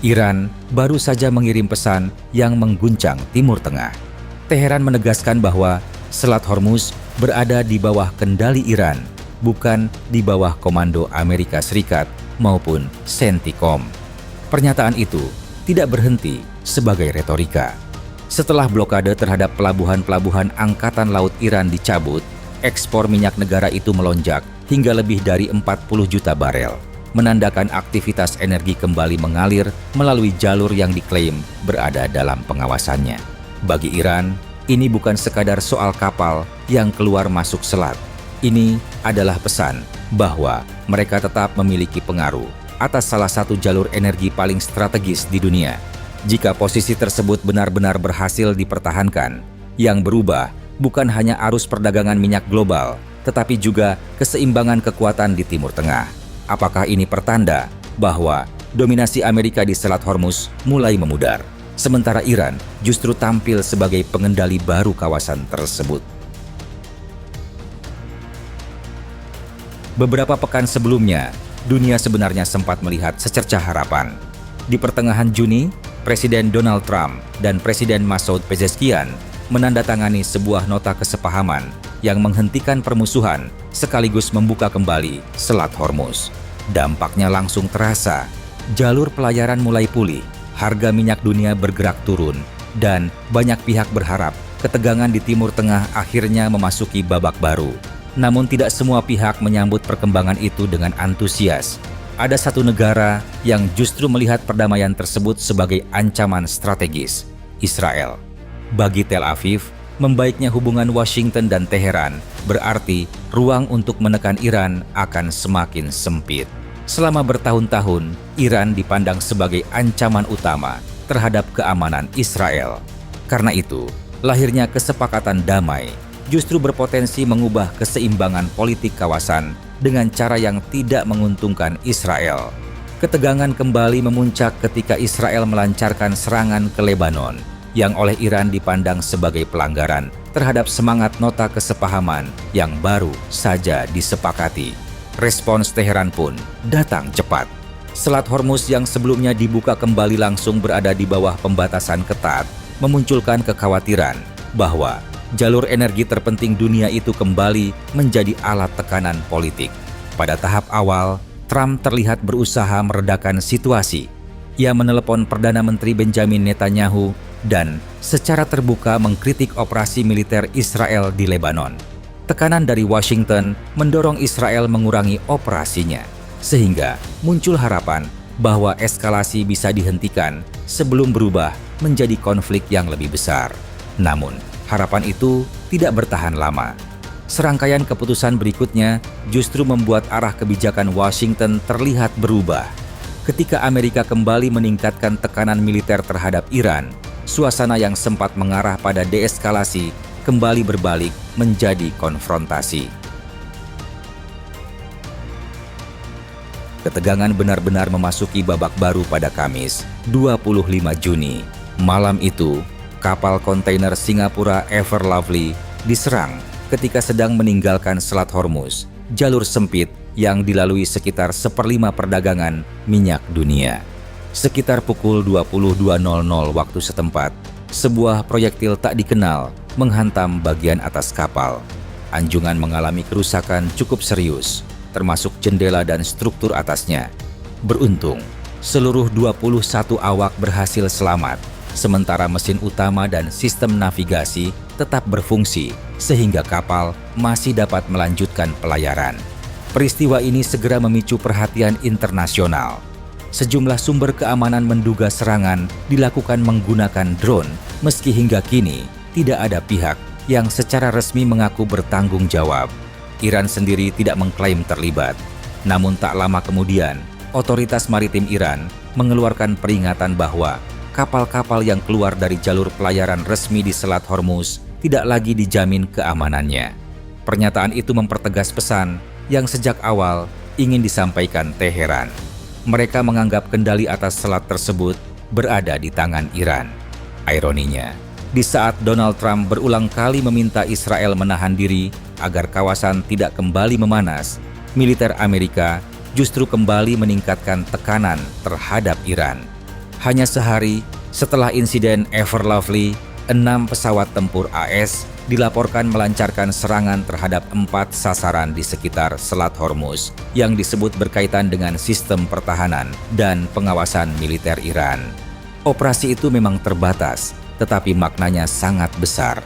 Iran baru saja mengirim pesan yang mengguncang Timur Tengah. Teheran menegaskan bahwa Selat Hormuz berada di bawah kendali Iran, bukan di bawah komando Amerika Serikat maupun CENTCOM. Pernyataan itu tidak berhenti sebagai retorika. Setelah blokade terhadap pelabuhan-pelabuhan Angkatan Laut Iran dicabut, ekspor minyak negara itu melonjak hingga lebih dari 40 juta barel, menandakan aktivitas energi kembali mengalir melalui jalur yang diklaim berada dalam pengawasannya. Bagi Iran, ini bukan sekadar soal kapal yang keluar masuk selat. Ini adalah pesan bahwa mereka tetap memiliki pengaruh atas salah satu jalur energi paling strategis di dunia. Jika posisi tersebut benar-benar berhasil dipertahankan, yang berubah bukan hanya arus perdagangan minyak global, tetapi juga keseimbangan kekuatan di Timur Tengah. Apakah ini pertanda bahwa dominasi Amerika di Selat Hormuz mulai memudar, sementara Iran justru tampil sebagai pengendali baru kawasan tersebut? Beberapa pekan sebelumnya, dunia sebenarnya sempat melihat secercah harapan. Di pertengahan Juni, Presiden Donald Trump dan Presiden Masoud Pezeshkian menandatangani sebuah nota kesepahaman yang menghentikan permusuhan sekaligus membuka kembali Selat Hormuz. Dampaknya langsung terasa. Jalur pelayaran mulai pulih, harga minyak dunia bergerak turun, dan banyak pihak berharap ketegangan di Timur Tengah akhirnya memasuki babak baru. Namun tidak semua pihak menyambut perkembangan itu dengan antusias. Ada satu negara yang justru melihat perdamaian tersebut sebagai ancaman strategis, Israel. Bagi Tel Aviv, membaiknya hubungan Washington dan Teheran berarti ruang untuk menekan Iran akan semakin sempit. Selama bertahun-tahun, Iran dipandang sebagai ancaman utama terhadap keamanan Israel. Karena itu, lahirnya kesepakatan damai justru berpotensi mengubah keseimbangan politik kawasan dengan cara yang tidak menguntungkan Israel. Ketegangan kembali memuncak ketika Israel melancarkan serangan ke Lebanon, yang oleh Iran dipandang sebagai pelanggaran terhadap semangat nota kesepahaman yang baru saja disepakati. Respons Teheran pun datang cepat. Selat Hormuz yang sebelumnya dibuka kembali langsung berada di bawah pembatasan ketat, memunculkan kekhawatiran bahwa jalur energi terpenting dunia itu kembali menjadi alat tekanan politik. Pada tahap awal, Trump terlihat berusaha meredakan situasi. Ia menelepon Perdana Menteri Benjamin Netanyahu dan secara terbuka mengkritik operasi militer Israel di Lebanon. Tekanan dari Washington mendorong Israel mengurangi operasinya, sehingga muncul harapan bahwa eskalasi bisa dihentikan sebelum berubah menjadi konflik yang lebih besar. Namun, harapan itu tidak bertahan lama. Serangkaian keputusan berikutnya justru membuat arah kebijakan Washington terlihat berubah. Ketika Amerika kembali meningkatkan tekanan militer terhadap Iran, suasana yang sempat mengarah pada deeskalasi kembali berbalik menjadi konfrontasi. Ketegangan benar-benar memasuki babak baru pada Kamis, 25 Juni. Malam itu, kapal kontainer Singapura Ever Lovely diserang ketika sedang meninggalkan Selat Hormuz, jalur sempit yang dilalui sekitar 1/5 perdagangan minyak dunia. Sekitar pukul 22.00 waktu setempat, sebuah proyektil tak dikenal menghantam bagian atas kapal. Anjungan mengalami kerusakan cukup serius, termasuk jendela dan struktur atasnya. Beruntung, seluruh 21 awak berhasil selamat, sementara mesin utama dan sistem navigasi tetap berfungsi sehingga kapal masih dapat melanjutkan pelayaran. Peristiwa ini segera memicu perhatian internasional. Sejumlah sumber keamanan menduga serangan dilakukan menggunakan drone, meski hingga kini tidak ada pihak yang secara resmi mengaku bertanggung jawab. Iran sendiri tidak mengklaim terlibat. Namun tak lama kemudian, otoritas maritim Iran mengeluarkan peringatan bahwa kapal-kapal yang keluar dari jalur pelayaran resmi di Selat Hormuz tidak lagi dijamin keamanannya. Pernyataan itu mempertegas pesan yang sejak awal ingin disampaikan Teheran. Mereka menganggap kendali atas selat tersebut berada di tangan Iran. Ironinya, di saat Donald Trump berulang kali meminta Israel menahan diri agar kawasan tidak kembali memanas, militer Amerika justru kembali meningkatkan tekanan terhadap Iran. Hanya sehari setelah insiden Ever Lovely, 6 pesawat tempur AS dilaporkan melancarkan serangan terhadap 4 sasaran di sekitar Selat Hormuz yang disebut berkaitan dengan sistem pertahanan dan pengawasan militer Iran. Operasi itu memang terbatas, tetapi maknanya sangat besar.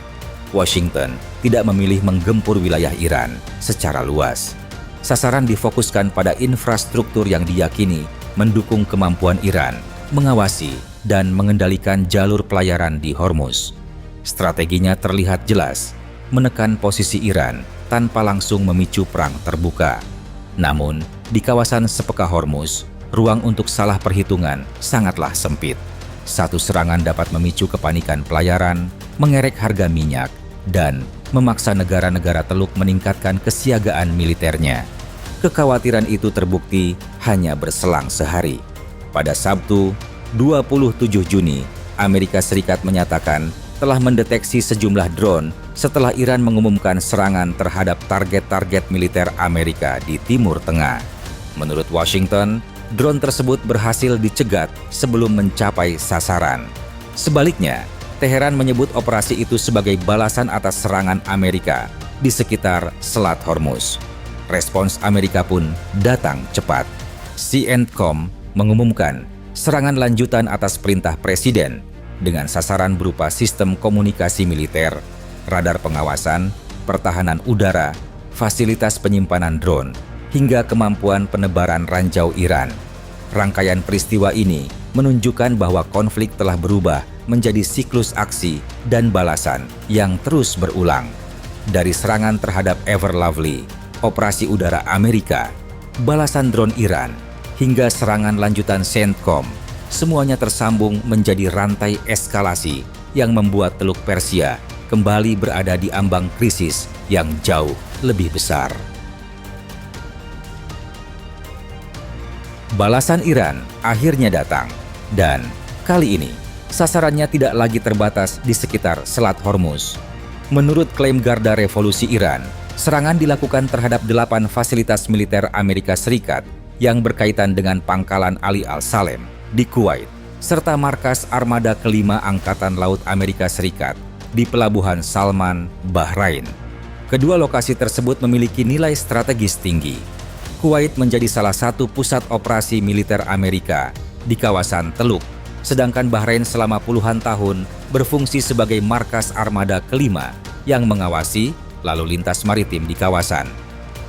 Washington tidak memilih menggempur wilayah Iran secara luas. Sasaran difokuskan pada infrastruktur yang diyakini mendukung kemampuan Iran mengawasi dan mengendalikan jalur pelayaran di Hormuz. Strateginya terlihat jelas, menekan posisi Iran tanpa langsung memicu perang terbuka. Namun, di kawasan sepeka Hormuz, ruang untuk salah perhitungan sangatlah sempit. Satu serangan dapat memicu kepanikan pelayaran, mengerek harga minyak, dan memaksa negara-negara Teluk meningkatkan kesiagaan militernya. Kekhawatiran itu terbukti hanya berselang sehari. Pada Sabtu, 27 Juni, Amerika Serikat menyatakan telah mendeteksi sejumlah drone setelah Iran mengumumkan serangan terhadap target-target militer Amerika di Timur Tengah. Menurut Washington, drone tersebut berhasil dicegat sebelum mencapai sasaran. Sebaliknya, Teheran menyebut operasi itu sebagai balasan atas serangan Amerika di sekitar Selat Hormuz. Respons Amerika pun datang cepat. CENTCOM mengumumkan serangan lanjutan atas perintah Presiden dengan sasaran berupa sistem komunikasi militer, radar pengawasan, pertahanan udara, fasilitas penyimpanan drone, hingga kemampuan penebaran ranjau Iran. Rangkaian peristiwa ini menunjukkan bahwa konflik telah berubah menjadi siklus aksi dan balasan yang terus berulang. Dari serangan terhadap Ever Lovely, operasi udara Amerika, balasan drone Iran, hingga serangan lanjutan CENTCOM, semuanya tersambung menjadi rantai eskalasi yang membuat Teluk Persia kembali berada di ambang krisis yang jauh lebih besar. Balasan Iran akhirnya datang, dan kali ini sasarannya tidak lagi terbatas di sekitar Selat Hormuz. Menurut klaim Garda Revolusi Iran, serangan dilakukan terhadap 8 fasilitas militer Amerika Serikat yang berkaitan dengan pangkalan Ali Al-Salem di Kuwait, serta markas armada kelima Angkatan Laut Amerika Serikat di Pelabuhan Salman, Bahrain. Kedua lokasi tersebut memiliki nilai strategis tinggi. Kuwait menjadi salah satu pusat operasi militer Amerika di kawasan Teluk, sedangkan Bahrain selama puluhan tahun berfungsi sebagai markas armada kelima yang mengawasi lalu lintas maritim di kawasan.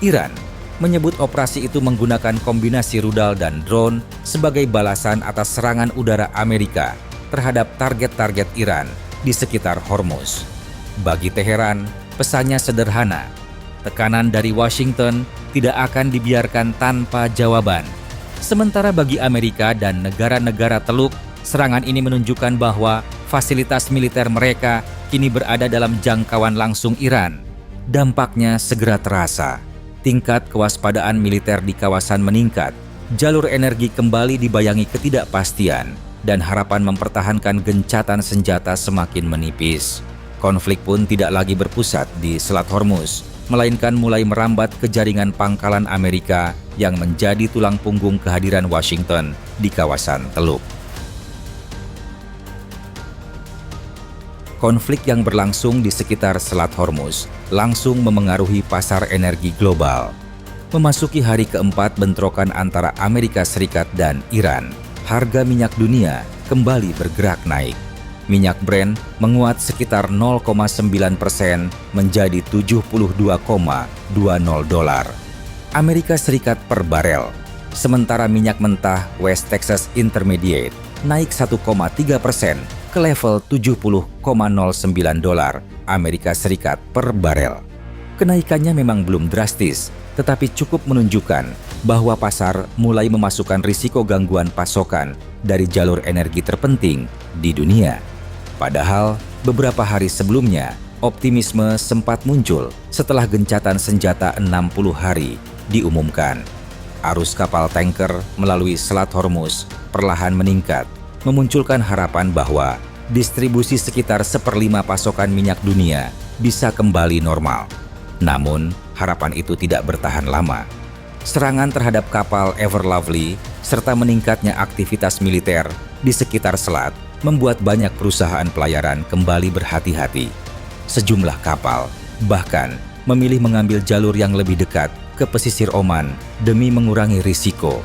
Iran menyebut operasi itu menggunakan kombinasi rudal dan drone sebagai balasan atas serangan udara Amerika terhadap target-target Iran di sekitar Hormuz. Bagi Teheran, pesannya sederhana. Tekanan dari Washington tidak akan dibiarkan tanpa jawaban. Sementara bagi Amerika dan negara-negara Teluk, serangan ini menunjukkan bahwa fasilitas militer mereka kini berada dalam jangkauan langsung Iran. Dampaknya segera terasa. Tingkat kewaspadaan militer di kawasan meningkat, jalur energi kembali dibayangi ketidakpastian, dan harapan mempertahankan gencatan senjata semakin menipis. Konflik pun tidak lagi berpusat di Selat Hormuz, melainkan mulai merambat ke jaringan pangkalan Amerika yang menjadi tulang punggung kehadiran Washington di kawasan Teluk. Konflik yang berlangsung di sekitar Selat Hormuz langsung memengaruhi pasar energi global. Memasuki hari keempat bentrokan antara Amerika Serikat dan Iran, harga minyak dunia kembali bergerak naik. Minyak Brent menguat sekitar 0,9% menjadi 72,20 dolar Amerika Serikat per barel. Sementara minyak mentah West Texas Intermediate naik 1,3% ke level 70,09 dolar Amerika Serikat per barel. Kenaikannya memang belum drastis, tetapi cukup menunjukkan bahwa pasar mulai memasukkan risiko gangguan pasokan dari jalur energi terpenting di dunia. Padahal, beberapa hari sebelumnya, optimisme sempat muncul setelah gencatan senjata 60 hari diumumkan. Arus kapal tanker melalui Selat Hormuz perlahan meningkat, memunculkan harapan bahwa distribusi sekitar 1/5 pasokan minyak dunia bisa kembali normal. Namun, harapan itu tidak bertahan lama. Serangan terhadap kapal Ever Lovely serta meningkatnya aktivitas militer di sekitar selat membuat banyak perusahaan pelayaran kembali berhati-hati. Sejumlah kapal bahkan memilih mengambil jalur yang lebih dekat ke pesisir Oman demi mengurangi risiko.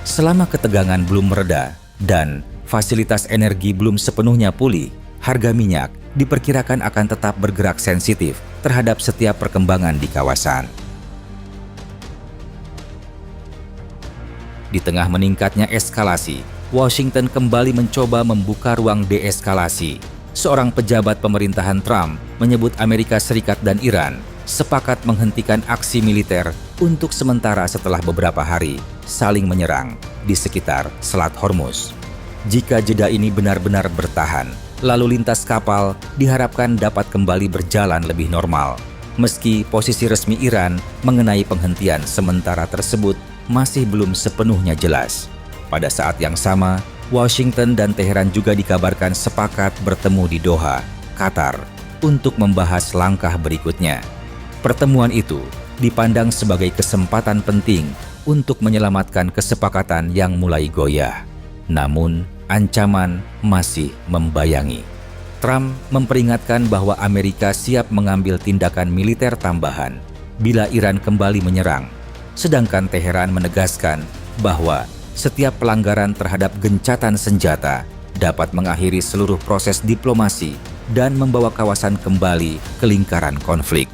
Selama ketegangan belum mereda dan fasilitas energi belum sepenuhnya pulih, harga minyak diperkirakan akan tetap bergerak sensitif terhadap setiap perkembangan di kawasan. Di tengah meningkatnya eskalasi, Washington kembali mencoba membuka ruang deeskalasi. Seorang pejabat pemerintahan Trump menyebut Amerika Serikat dan Iran sepakat menghentikan aksi militer untuk sementara setelah beberapa hari saling menyerang di sekitar Selat Hormuz. Jika jeda ini benar-benar bertahan, lalu lintas kapal diharapkan dapat kembali berjalan lebih normal. Meski posisi resmi Iran mengenai penghentian sementara tersebut masih belum sepenuhnya jelas. Pada saat yang sama, Washington dan Teheran juga dikabarkan sepakat bertemu di Doha, Qatar, untuk membahas langkah berikutnya. Pertemuan itu dipandang sebagai kesempatan penting untuk menyelamatkan kesepakatan yang mulai goyah. Namun, ancaman masih membayangi. Trump memperingatkan bahwa Amerika siap mengambil tindakan militer tambahan bila Iran kembali menyerang. Sedangkan Teheran menegaskan bahwa setiap pelanggaran terhadap gencatan senjata dapat mengakhiri seluruh proses diplomasi dan membawa kawasan kembali ke lingkaran konflik.